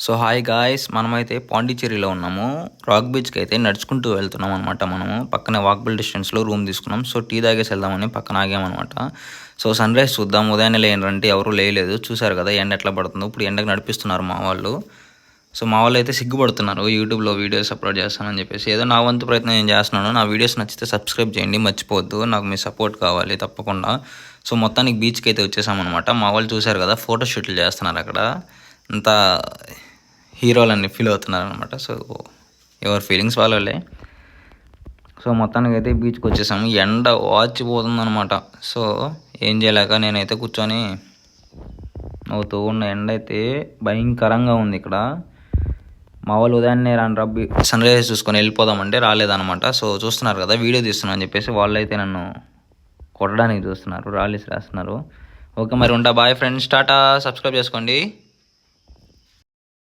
So hi guys, మనమైతే పాండిచ్చేరిలో ఉన్నాము. Rock బీచ్కి అయితే నడుచుకుంటూ వెళ్తున్నాం అనమాట. మనము పక్కనే వాకబుల్ డిస్టెన్స్లో రూమ్ తీసుకున్నాం. సో టీ తాగేసి వెళ్దామని పక్కన ఆగామన్నమాట. సో సన్ రైజ్ చూద్దాం. ఉదయాన్నే లేనంటే ఎవరు లేయలేదు. చూసారు కదా ఎండ ఎట్లా పడుతుందో. ఇప్పుడు ఎండకు నడిపిస్తున్నారు మా వాళ్ళు. సో మా వాళ్ళు అయితే సిగ్గుపడుతున్నారు యూట్యూబ్లో వీడియోస్ అప్లోడ్ చేస్తానని చెప్పేసి. ఏదో నా వంతు ప్రయత్నం నేను చేస్తున్నాను. నా వీడియోస్ నచ్చితే సబ్స్క్రైబ్ చేయండి, మర్చిపోవద్దు. నాకు మీ సపోర్ట్ కావాలి తప్పకుండా. సో మొత్తానికి బీచ్కి అయితే వచ్చేసామన్నమాట. మా వాళ్ళు చూసారు కదా ఫోటోషూట్లు చేస్తున్నారు అక్కడ. అంతా హీరోలన్నీ ఫీల్ అవుతున్నారు అనమాట. సో ఎవరి ఫీలింగ్స్ వాళ్ళే. సో మొత్తానికి అయితే బీచ్కి వచ్చేసాము. ఎండ వాచిపోతుందనమాట. సో ఏం చేయలేక నేనైతే కూర్చొని నవ్వుతూ ఉన్న. ఎండ అయితే భయంకరంగా ఉంది ఇక్కడ. మా వాళ్ళు ఉదయాన్నే రాని రబ్బి సన్ రైజ్ చూసుకొని వెళ్ళిపోదామంటే రాలేదనమాట. సో చూస్తున్నారు కదా వీడియో తీస్తున్నా అని చెప్పేసి వాళ్ళు అయితే నన్ను కొట్టడానికి చూస్తున్నారు, రాళ్ళేసి రాస్తున్నారు. ఓకే మరి ఉంటా, బాయ్ ఫ్రెండ్స్, టాటా. సబ్స్క్రైబ్ చేసుకోండి.